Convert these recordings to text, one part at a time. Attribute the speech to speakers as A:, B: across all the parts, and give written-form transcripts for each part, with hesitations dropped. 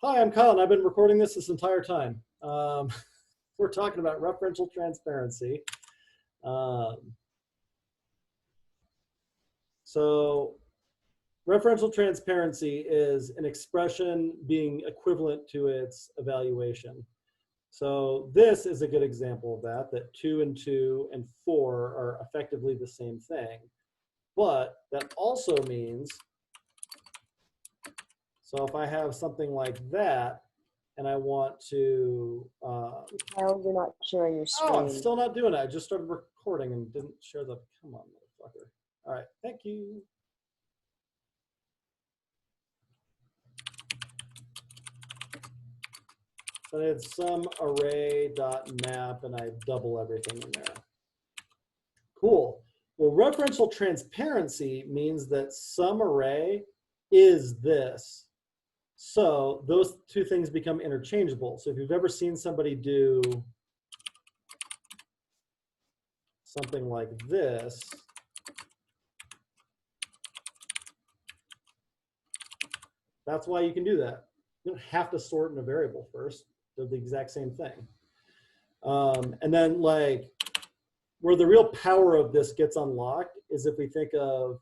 A: Hi, I'm Kyle, and I've been recording this entire time. We're talking about referential transparency. Um, so referential transparency is an expression being equivalent to its evaluation. So this is a good example of that 2 and 2 and 4 are effectively the same thing. But that also means, so if I have something like that, and I want to
B: Kyle, you're not sharing your
A: oh, it's
B: screen.
A: still not doing it. I just started recording and didn't share the, come on, motherfucker. All right, thank you. So I had some array.map and I double everything in there. Cool. Well, referential transparency means that some array is this. So those two things become interchangeable. So if you've ever seen somebody do something like this, that's why you can do that. You don't have to sort in a variable first. They're the exact same thing. And then like where the real power of this gets unlocked is if we think of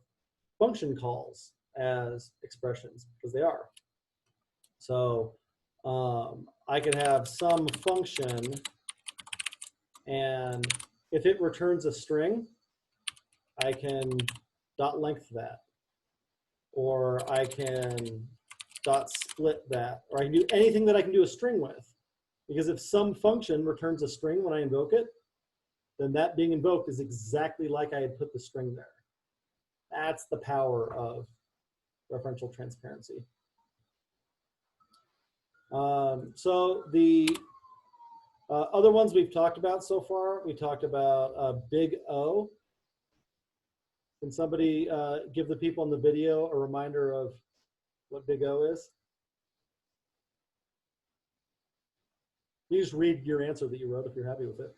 A: function calls as expressions, because they are. So I could have some function, and if it returns a string, I can dot length that, or I can dot split that, or I can do anything that I can do a string with. Because if some function returns a string when I invoke it, then that being invoked is exactly like I had put the string there. That's the power of referential transparency. So the other ones we've talked about so far, we talked about big O. Can somebody give the people in the video a reminder of what big O is? You just read your answer that you wrote if you're happy with it.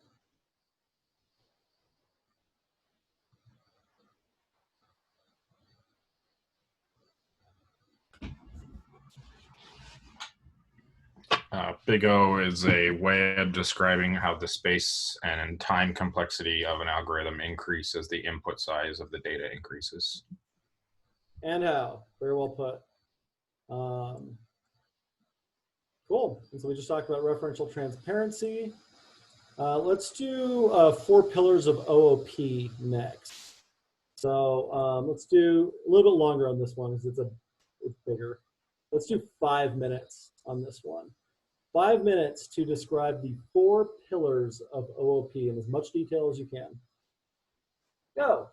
C: Big O is a way of describing how the space and time complexity of an algorithm increase as the input size of the data increases.
A: And how? Very well put. Cool. And so we just talked about referential transparency. Let's do 4 pillars of OOP next. So let's do a little bit longer on this one because it's bigger. Let's do 5 minutes on this one. 5 minutes to describe the 4 pillars of OOP in as much detail as you can. Go.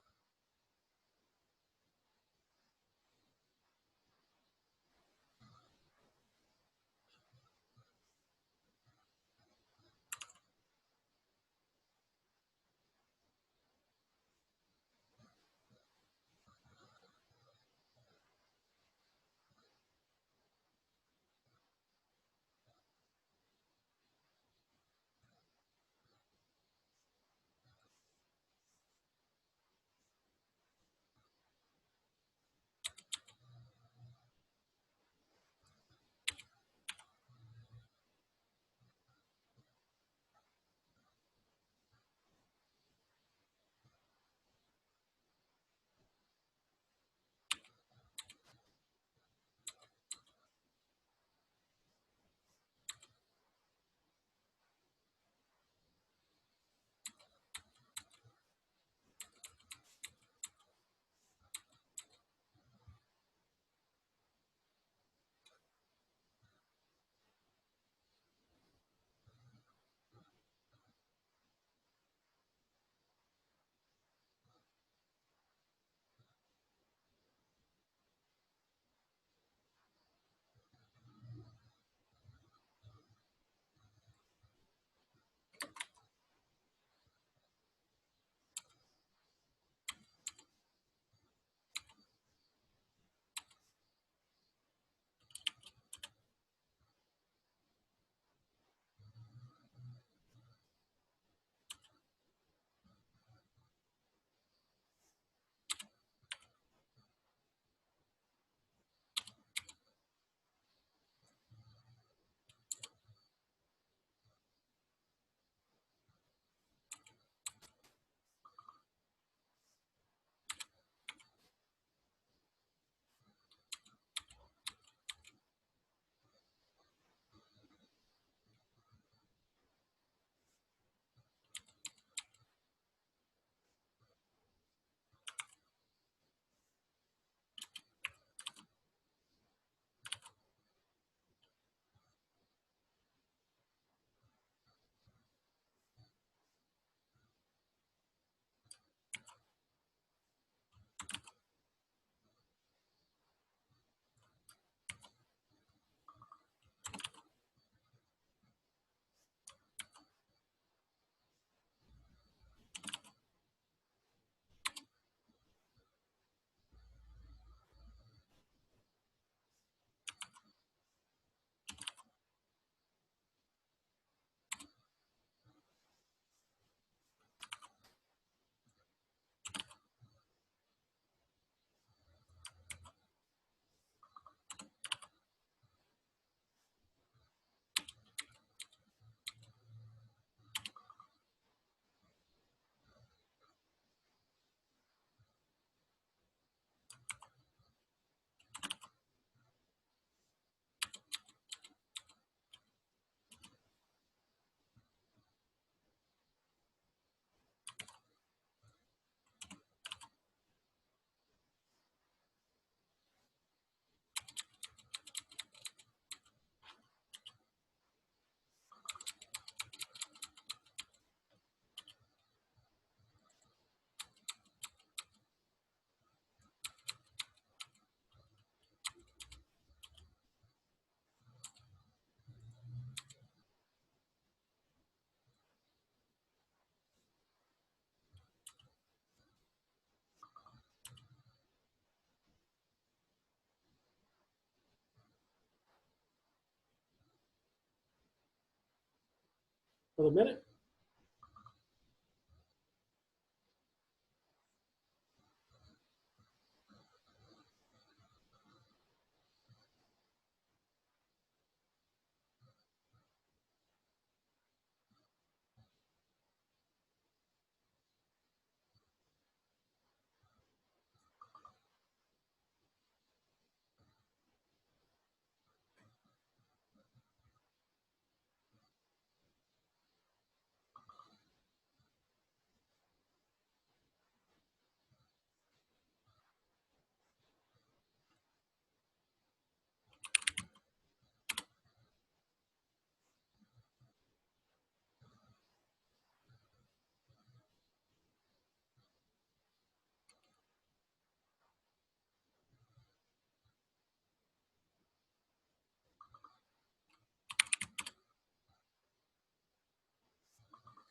A: Another minute.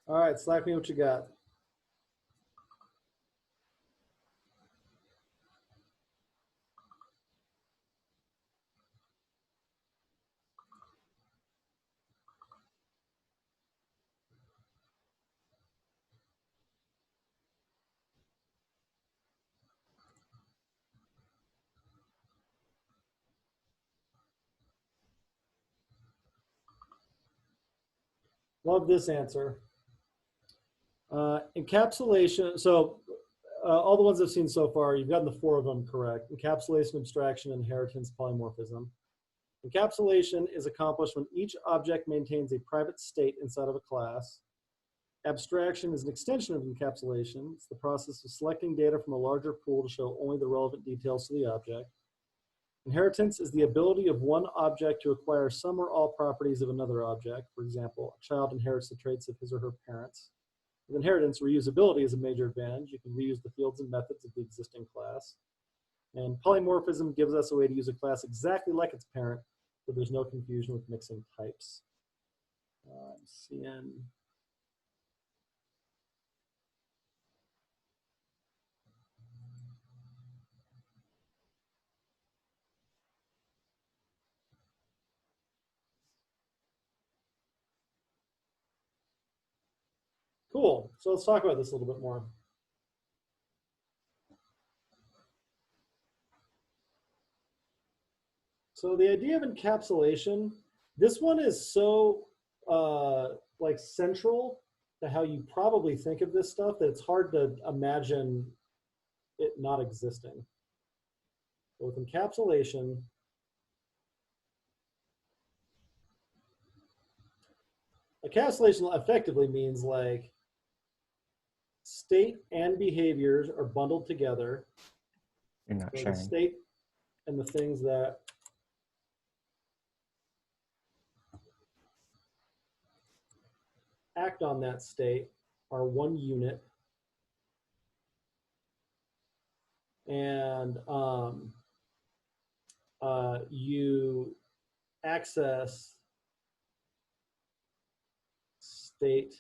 A: All right, slack me what you got. Love this answer. Encapsulation, so all the ones I've seen so far, you've gotten the 4 of them correct. Encapsulation, abstraction, inheritance, polymorphism. Encapsulation is accomplished when each object maintains a private state inside of a class. Abstraction is an extension of encapsulation. It's the process of selecting data from a larger pool to show only the relevant details to the object. Inheritance is the ability of one object to acquire some or all properties of another object. For example, a child inherits the traits of his or her parents. With inheritance, reusability is a major advantage. You can reuse the fields and methods of the existing class. And polymorphism gives us a way to use a class exactly like its parent, so there's no confusion with mixing types. I'm seeing. Cool. So let's talk about this a little bit more. So the idea of encapsulation, this one is so like central to how you probably think of this stuff that it's hard to imagine it not existing. So with encapsulation, encapsulation effectively means like state and behaviors are bundled together.
D: You're not
A: So
D: sharing.
A: the state and the things that act on that state are one unit. And you access state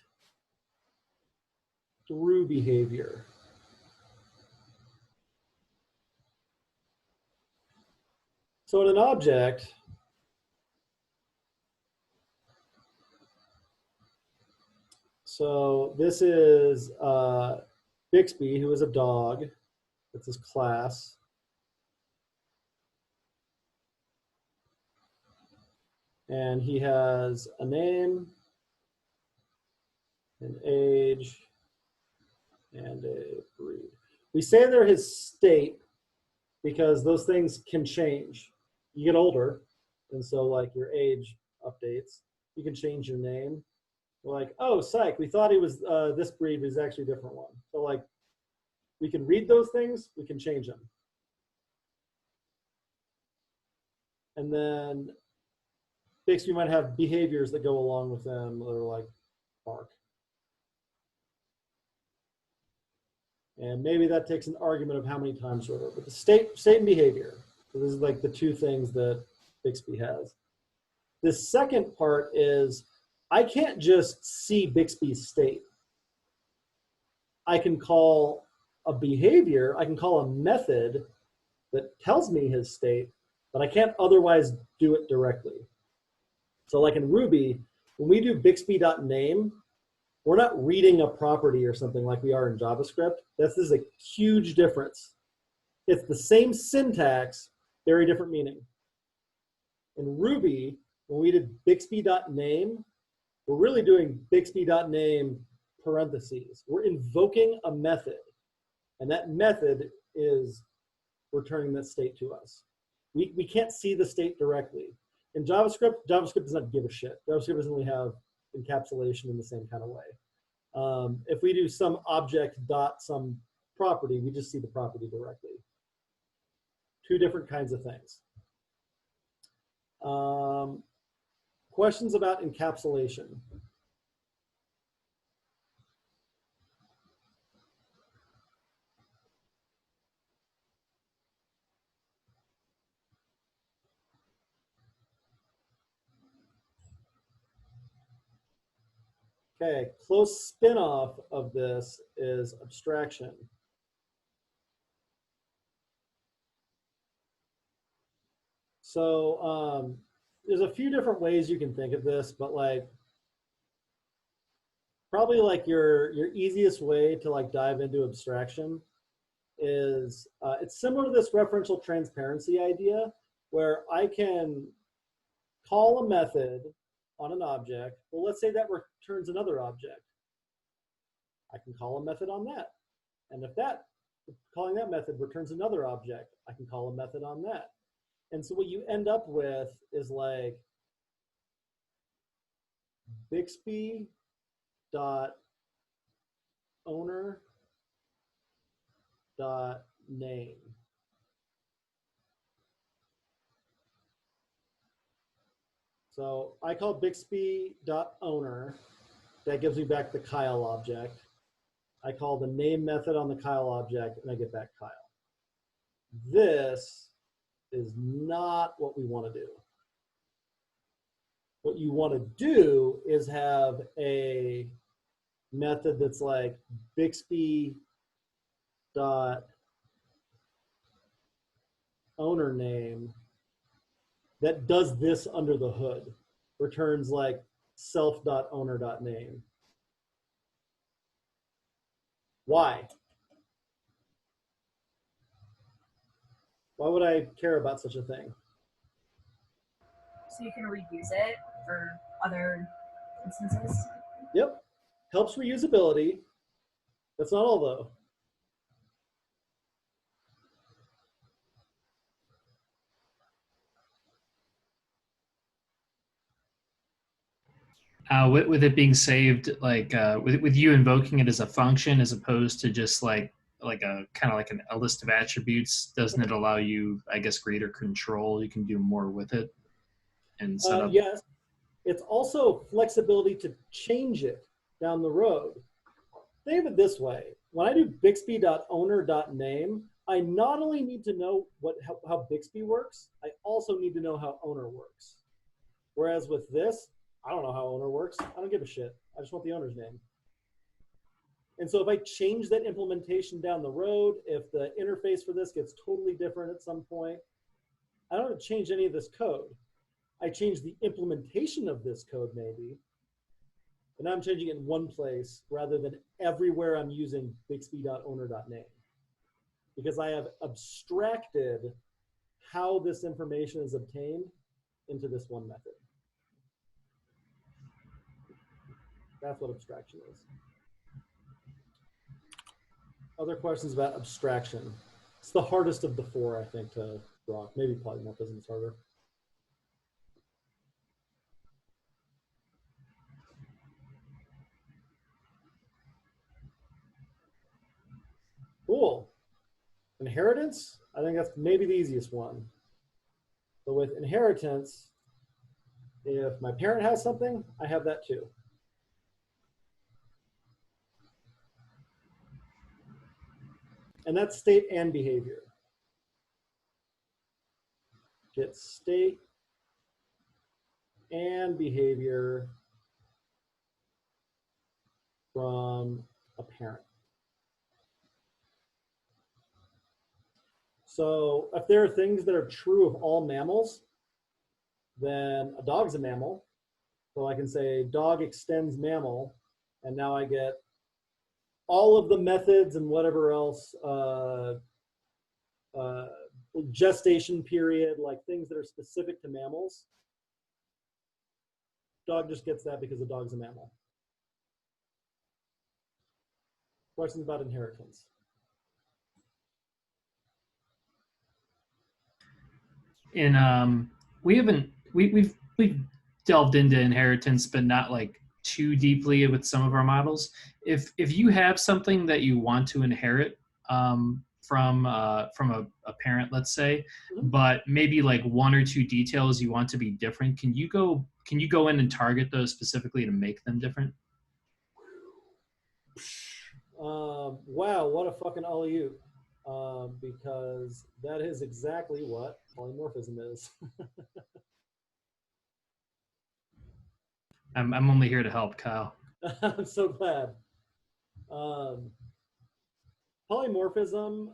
A: through behavior. So in an object, so this is Bixby, who is a dog. It's his class. And he has a name, an age, and a breed. We say they're his state because those things can change. You get older, and so like your age updates. You can change your name. We're like, oh, psych, we thought he was this breed, but he's actually a different one. So like, we can read those things, we can change them. And then Bixby might have behaviors that go along with them that are like bark. And maybe that takes an argument of how many times or whatever. But the state and behavior. So this is like the 2 things that Bixby has. The second part is I can't just see Bixby's state. I can call a behavior, I can call a method that tells me his state, but I can't otherwise do it directly. So like in Ruby, when we do Bixby.name, we're not reading a property or something like we are in JavaScript. This is a huge difference. It's the same syntax, very different meaning. In Ruby, when we did Bixby.name, we're really doing Bixby.name parentheses. We're invoking a method, and that method is returning that state to us. We can't see the state directly. In JavaScript, JavaScript does not give a shit. JavaScript doesn't really have encapsulation in the same kind of way. If we do some object dot some property, we just see the property directly. Two different kinds of things. Questions about encapsulation? Okay, close spin-off of this is abstraction. So there's a few different ways you can think of this, but like probably like your easiest way to like dive into abstraction is it's similar to this referential transparency idea where I can call a method on an object. Well, let's say that returns another object. I can call a method on that. And if that, calling that method returns another object, I can call a method on that. And so what you end up with is like Bixby dot owner dot name. So I call Bixby dot owner. That gives me back the Kyle object. I call the name method on the Kyle object, and I get back Kyle. This is not what we want to do. What you want to do is have a method that's like Bixby dot owner name that does this under the hood, returns like self.owner.name. Why? Why would I care about such a thing?
D: So you can reuse it for other instances?
A: Yep. Helps reusability. That's not all though.
E: With it being saved, like with you invoking it as a function as opposed to just like a kind of like a list of attributes, doesn't it allow you, I guess, greater control? You can do more with it and set up.
A: Yes. It's also flexibility to change it down the road. Think of it this way. When I do Bixby.owner.name, I not only need to know how Bixby works, I also need to know how owner works. Whereas with this, I don't know how owner works. I don't give a shit. I just want the owner's name. And so if I change that implementation down the road, if the interface for this gets totally different at some point, I don't have to change any of this code. I change the implementation of this code maybe, but now I'm changing it in one place rather than everywhere I'm using Bixby.owner.name, because I have abstracted how this information is obtained into this one method. That's what abstraction is. Other questions about abstraction? It's the hardest of the four, I think, to draw. Maybe polymorphism is harder. Cool. Inheritance, I think that's maybe the easiest one. So with inheritance, if my parent has something, I have that too. And that's state and behavior. Get state and behavior from a parent. So if there are things that are true of all mammals, then a dog's a mammal. So I can say dog extends mammal, and now I get all of the methods and whatever else, gestation period, like things that are specific to mammals. Dog just gets that because the dog's a mammal. Questions about inheritance?
E: And we've delved into inheritance, but not like too deeply with some of our models. If you have something that you want to inherit from a parent, let's say, but maybe like one or two details you want to be different, can you go in and target those specifically to make them different?
A: Wow, what a fucking alley-oop. Because that is exactly what polymorphism is.
E: I'm only here to help, Kyle.
A: I'm so glad. Polymorphism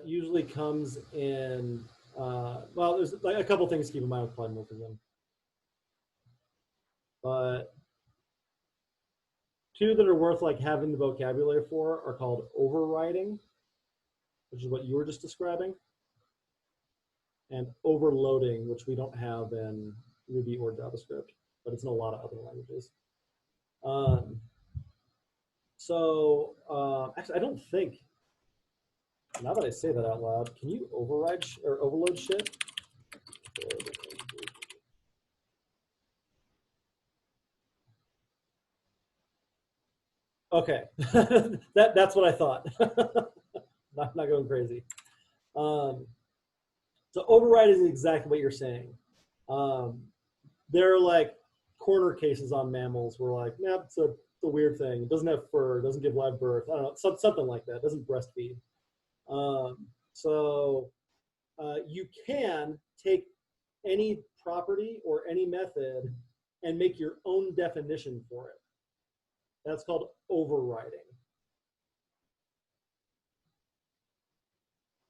A: usually comes in, well, there's like a couple things to keep in mind with polymorphism. But two that are worth like having the vocabulary for are called overriding, which is what you were just describing, and overloading, which we don't have in Ruby or JavaScript, but it's in a lot of other languages. Actually, I don't think, now that I say that out loud, can you override or overload shit? Okay, that's what I thought. not going crazy. So override is exactly what you're saying. There are like corner cases on mammals where like, nah, it's a weird thing. It doesn't have fur, it doesn't give live birth. I don't know, something like that. It doesn't breastfeed. You can take any property or any method and make your own definition for it. That's called overriding.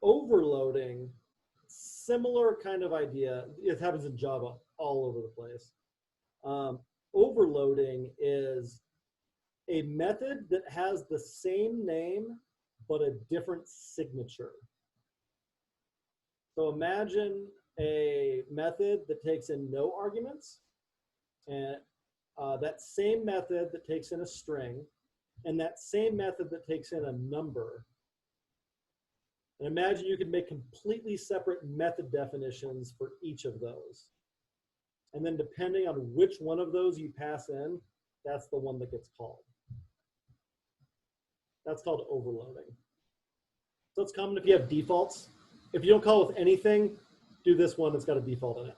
A: Overloading, similar kind of idea. It happens in Java all over the place. Overloading is a method that has the same name but a different signature. So imagine a method that takes in no arguments, and that same method that takes in a string, and that same method that takes in a number. And imagine you could make completely separate method definitions for each of those. And then depending on which one of those you pass in, that's the one that gets called. That's called overloading. So it's common if you have defaults. If you don't call with anything, do this one that's got a default in it.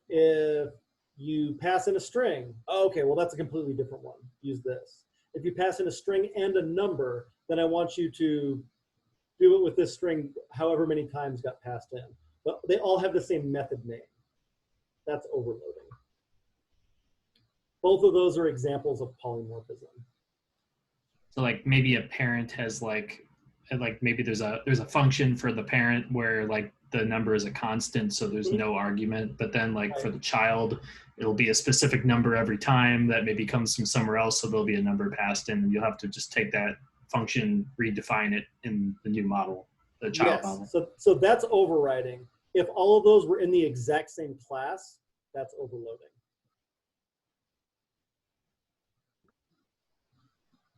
A: If you pass in a string, okay, well, that's a completely different one. Use this. If you pass in a string and a number, then I want you to do it with this string however many times got passed in. But they all have the same method name. That's overloading. Both of those are examples of polymorphism.
E: So like maybe a parent has like maybe there's a function for the parent where like the number is a constant, so there's no argument, but then like for the child, it'll be a specific number every time that maybe comes from somewhere else, so there'll be a number passed in, and you'll have to just take that function, redefine it in the new model, the child model.
A: So that's overriding. If all of those were in the exact same class, that's overloading.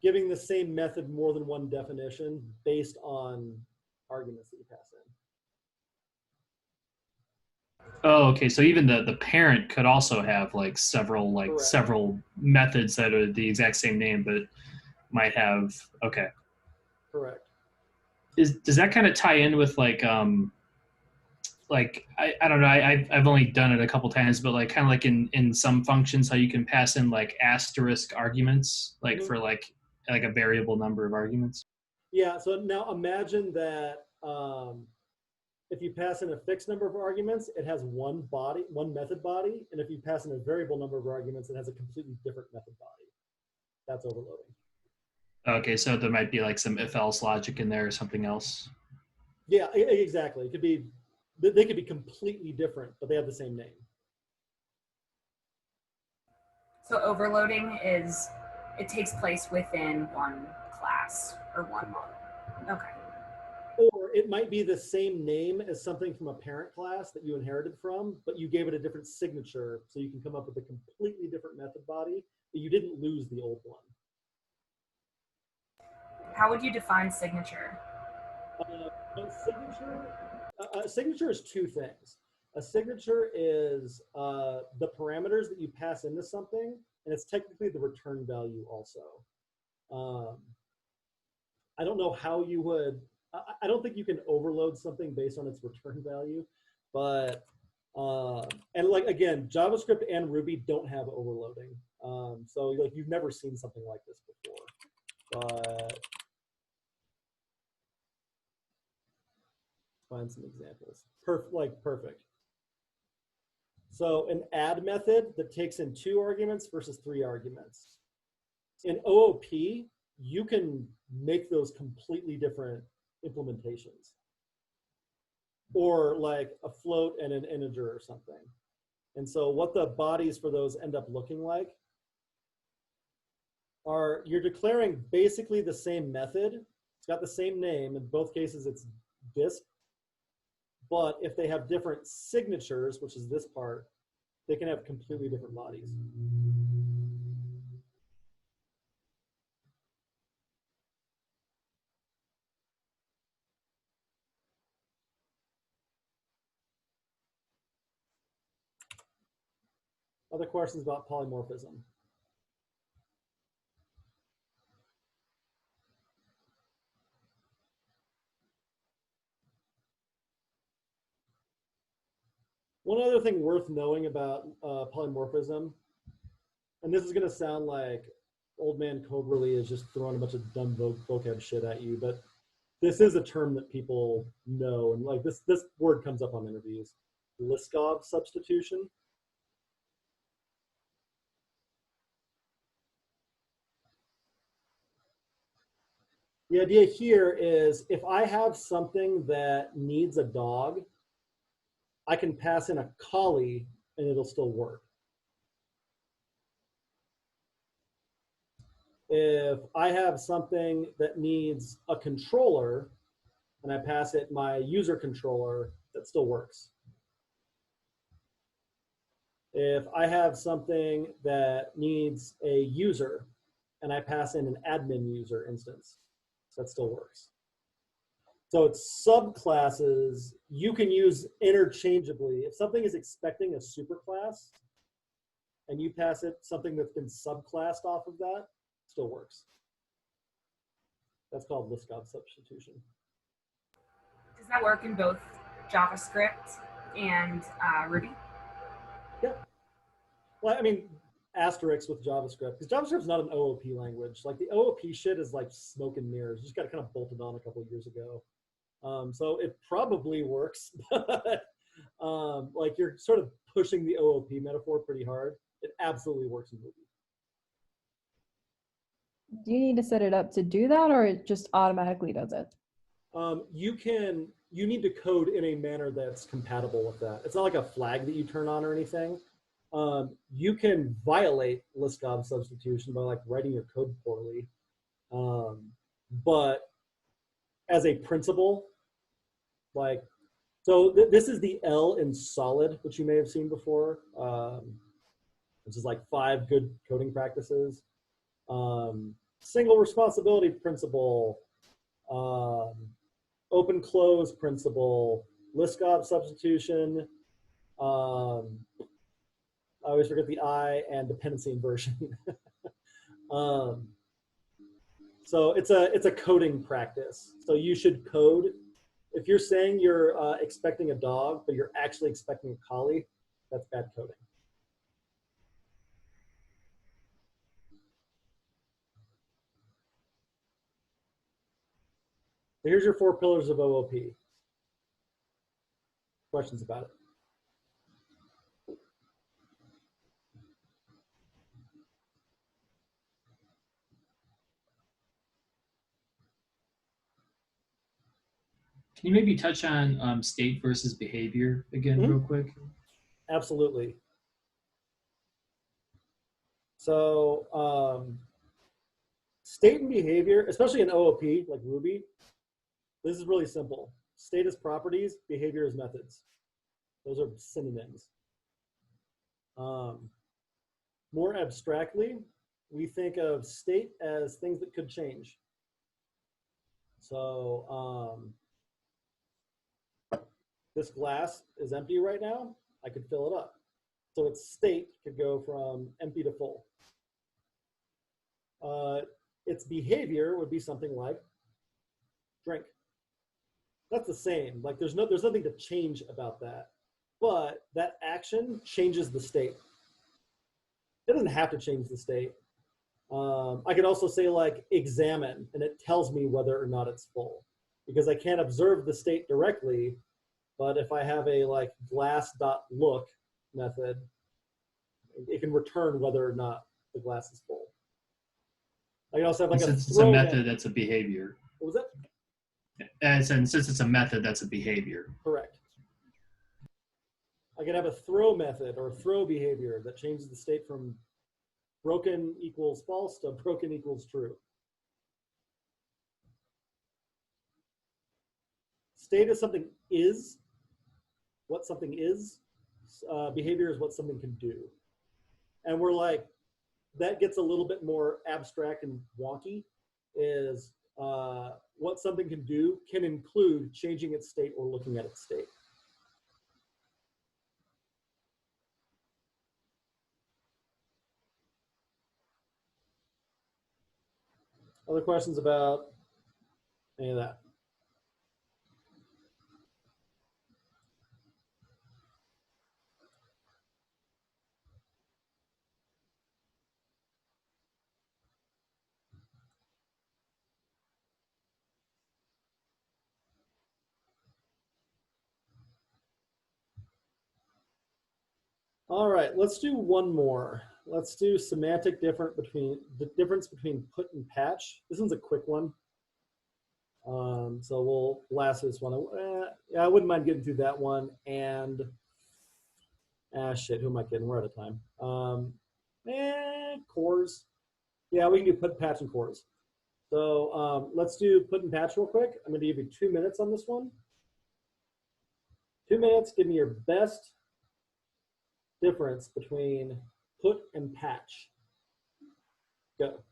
A: Giving the same method more than one definition based on arguments that you pass in.
E: Oh, okay. So even the parent could also have like several methods that are the exact same name, but might have, okay.
A: Correct.
E: Does that kind of tie in with like I don't know, I've only done it a couple times, but like kind of like in some functions, how you can pass in like asterisk arguments, like for like a variable number of arguments.
A: Yeah, so now imagine that if you pass in a fixed number of arguments, it has one method body, and if you pass in a variable number of arguments, it has a completely different method body. That's overloading.
E: Okay, so there might be like some if-else logic in there or something else.
A: Yeah, exactly. It could be, they could be completely different, but they have the same name.
D: So overloading is it takes place within one class or one model. Okay.
A: Or it might be the same name as something from a parent class that you inherited from, but you gave it a different signature, so you can come up with a completely different method body, but you didn't lose the old one.
D: How would you define signature?
A: A signature is two things. A signature is the parameters that you pass into something, and it's technically the return value also. I don't know how you would, I don't think you can overload something based on its return value, but, and like, again, JavaScript and Ruby don't have overloading. So like you've never seen something like this before, but find some examples. Perfect. So an add method that takes in 2 arguments versus 3 arguments. In OOP, you can make those completely different implementations. Or like a float and an integer or something. And so what the bodies for those end up looking like are you're declaring basically the same method. It's got the same name. In both cases, it's disp. But if they have different signatures, which is this part, they can have completely different bodies. Other questions about polymorphism? One other thing worth knowing about polymorphism, and this is going to sound like old man Coberly is just throwing a bunch of dumb vocab shit at you, but this is a term that people know, and like this word comes up on interviews. Liskov substitution. The idea here is if I have something that needs a dog, I can pass in a collie and it'll still work. If I have something that needs a controller and I pass it my user controller, that still works. If I have something that needs a user and I pass in an admin user instance, that still works. So it's subclasses you can use interchangeably. If something is expecting a superclass and you pass it something that's been subclassed off of that, still works. That's called Liskov substitution.
D: Does that work in both JavaScript and Ruby?
A: Yeah. Well, I mean, asterisks with JavaScript, because JavaScript's not an OOP language. Like the OOP shit is like smoke and mirrors. You just got kind of bolted on a couple of years ago. So it probably works, but like you're sort of pushing the OOP metaphor pretty hard. It absolutely works in Ruby.
F: Do you need to set it up to do that, or it just automatically does it?
A: You need to code in a manner that's compatible with that. It's not like a flag that you turn on or anything. You can violate Liskov substitution by like writing your code poorly. But as a principle, like, so this is the L in solid, which you may have seen before, which is like 5 good coding practices. Single responsibility principle, open close principle, Liskov substitution, I always forget the I, and dependency inversion. So it's a coding practice. So you should code. If you're saying you're expecting a dog, but you're actually expecting a collie, that's bad coding. So here's your 4 pillars of OOP. Questions about it?
E: Can you maybe touch on state versus behavior again, real quick?
A: Absolutely. So state and behavior, especially in OOP like Ruby, this is really simple. State is properties, behavior is methods. Those are synonyms. More abstractly, we think of state as things that could change. So this glass is empty right now. I could fill it up. So its state could go from empty to full. Its behavior would be something like drink. That's the same. Like there's nothing to change about that. But that action changes the state. It doesn't have to change the state. I could also say like examine, and it tells me whether or not it's full, because I can't observe the state directly. But if I have a like glass.look method, it can return whether or not the glass is full. I can also have like
E: Since it's a method, that's a behavior.
A: What was that?
E: And since it's a method, that's a behavior.
A: Correct. I could have a throw method or throw behavior that changes the state from broken equals false to broken equals true. State is something is, what something is. Behavior is what something can do. And we're like, that gets a little bit more abstract and wonky, is what something can do can include changing its state or looking at its state. Other questions about any of that? All right, let's do one more. Let's do semantic difference between put and patch. This one's a quick one. So we'll blast this one. Yeah, I wouldn't mind getting through that one. And shit, who am I kidding? We're out of time. Cores. Yeah, we can do put, patch, and cores. So let's do put and patch real quick. I'm going to give you 2 minutes on this one. 2 minutes. Give me your best difference between put and patch. Go.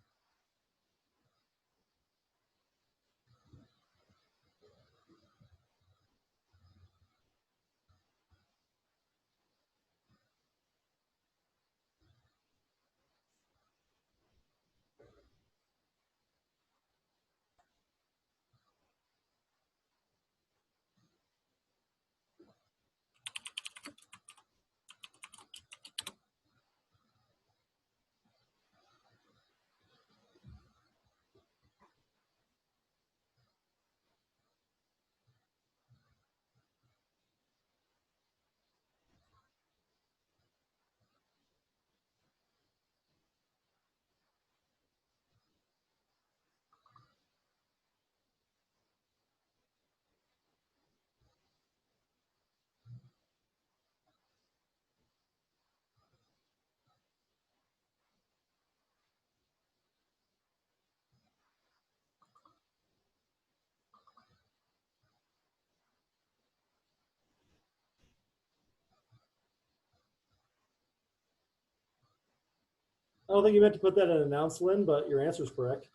A: I don't think you meant to put that in an announce, Lynn, but your answer is correct.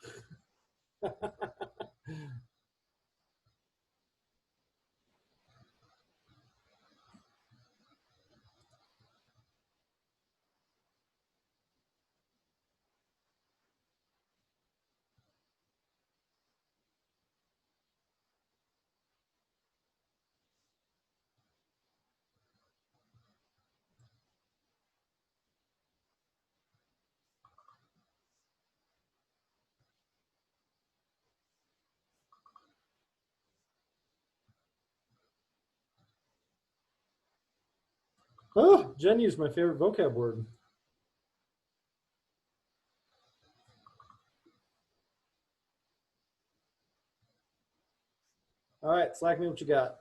A: Oh, Jen used my favorite vocab word. All right, slack me what you got.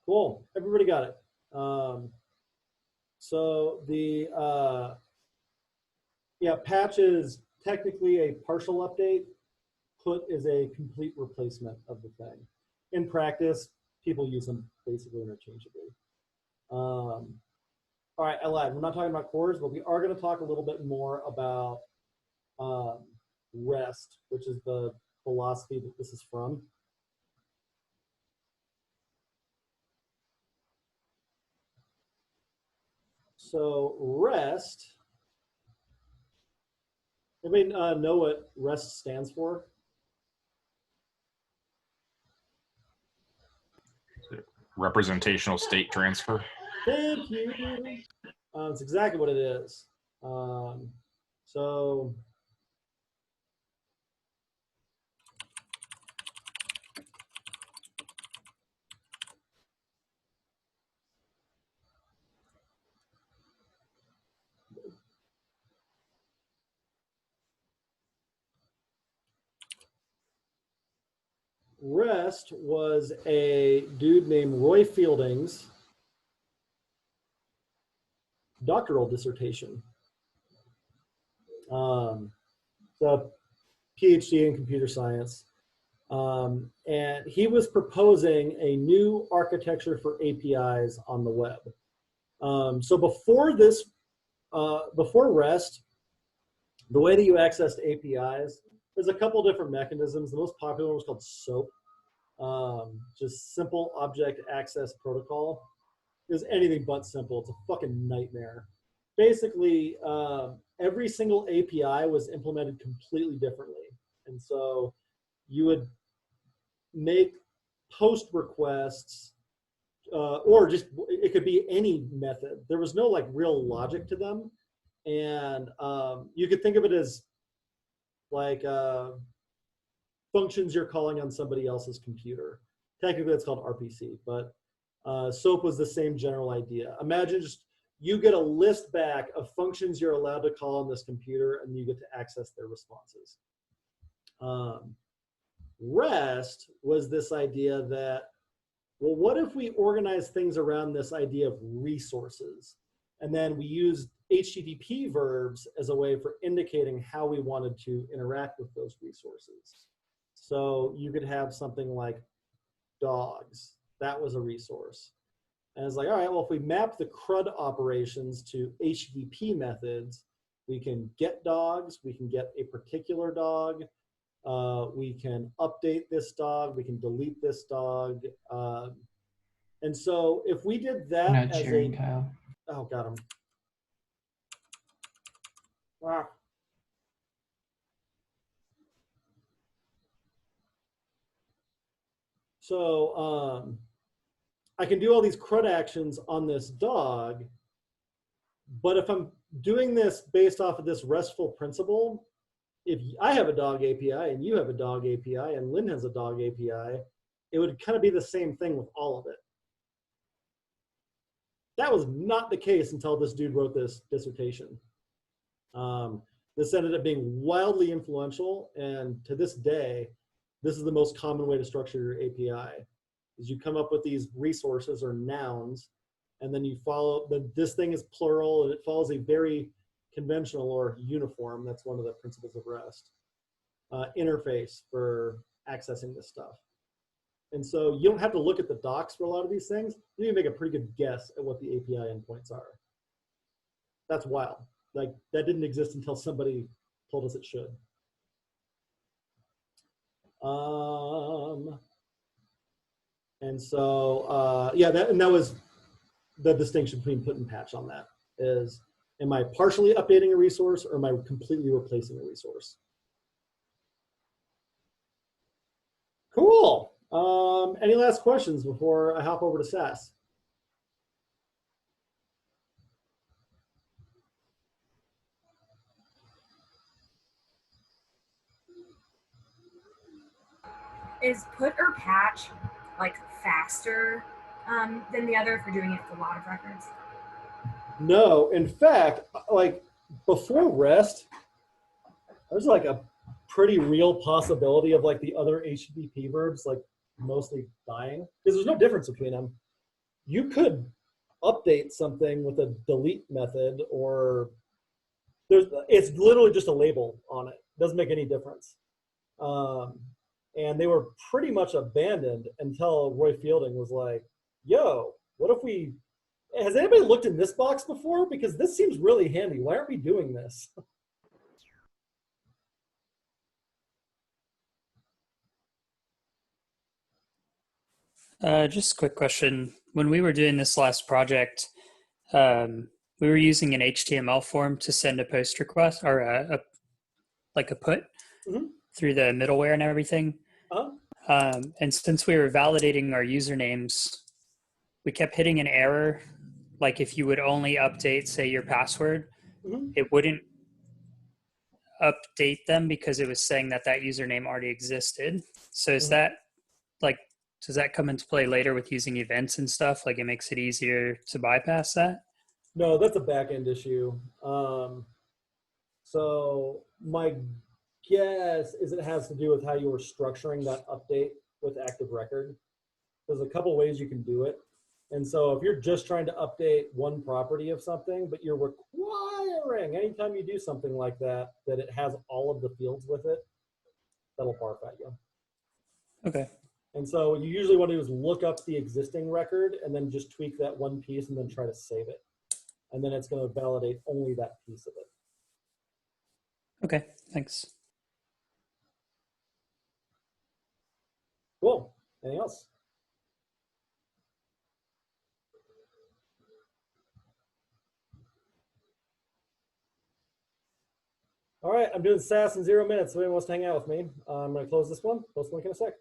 A: Cool. Everybody got it. So the patch is technically a partial update. Put is a complete replacement of the thing. In practice, people use them basically interchangeably. All right, I lied. We're not talking about cores, but we are going to talk a little bit more about REST, which is the philosophy that this is from. So REST, anybody know what REST stands for?
C: Representational state transfer.
A: Thank you. That's exactly what it is. So REST was a dude named Roy Fielding's doctoral dissertation. So PhD in computer science. And he was proposing a new architecture for APIs on the web. So before this, before REST, the way that you accessed APIs, there's a couple different mechanisms. The most popular one was called SOAP, just Simple Object Access Protocol. It was anything but simple. It's a fucking nightmare. Basically, every single API was implemented completely differently. And so you would make post requests, or just, it could be any method. There was no like real logic to them. And you could think of it as like functions you're calling on somebody else's computer. Technically, it's called RPC, but SOAP was the same general idea. Imagine just you get a list back of functions you're allowed to call on this computer, and you get to access their responses. REST was this idea that, well, what if we organize things around this idea of resources? And then we used HTTP verbs as a way for indicating how we wanted to interact with those resources. So you could have something like dogs. That was a resource. And it's like, all right, well, if we map the CRUD operations to HTTP methods, we can get dogs, we can get a particular dog, we can update this dog, we can delete this dog. And so if we did that
E: Not
A: as
E: sharing,
A: a,
E: Kyle.
A: oh, got him. Wow. So I can do all these CRUD actions on this dog, but if I'm doing this based off of this RESTful principle, if I have a dog API and you have a dog API and Lynn has a dog API, it would kind of be the same thing with all of it. That was not the case until this dude wrote this dissertation. This ended up being wildly influential, and to this day, this is the most common way to structure your API, is you come up with these resources or nouns, and then you follow, this thing is plural, and it follows a very conventional or uniform, that's one of the principles of REST, interface for accessing this stuff. And so you don't have to look at the docs for a lot of these things. You can make a pretty good guess at what the API endpoints are. That's wild. Like, that didn't exist until somebody told us it should. And so, yeah, that was the distinction between put and patch on that, is, am I partially updating a resource or am I completely replacing a resource? Cool. Any last questions before I hop over to SAS?
D: Is put or patch like faster than the other if you're doing it with a lot of records?
A: No, in fact, like before REST, there's like a pretty real possibility of like the other HTTP verbs like mostly dying, because there's no difference between them. you could update something with a delete method, or it's literally just a label on it. Doesn't make any difference. And they were pretty much abandoned until Roy Fielding was like, yo, what if has anybody looked in this box before? Because this seems really handy. Why aren't we doing this?
G: Just a quick question. When we were doing this last project, we were using an HTML form to send a post request or a put
A: Mhm.
G: through the middleware and everything.
A: Uh-huh.
G: And since we were validating our usernames, we kept hitting an error. Like if you would only update, say, your password,
A: Mhm.
G: it wouldn't update them because it was saying that username already existed. So is
A: Mhm.
G: that like, does that come into play later with using events and stuff? Like it makes it easier to bypass that?
A: No, that's a back-end issue. So my guess is it has to do with how you were structuring that update with Active Record. There's a couple ways you can do it. And so if you're just trying to update one property of something, but you're requiring anytime you do something like that, that it has all of the fields with it, that'll barf at you.
G: Okay.
A: And so what you usually want to do is look up the existing record and then just tweak that one piece and then try to save it. And then it's going to validate only that piece of it.
G: Okay. Thanks.
A: Cool. Anything else? All right, I'm doing SAS in 0 minutes. So anyone wants to hang out with me, I'm going to close this one. Post link in a sec.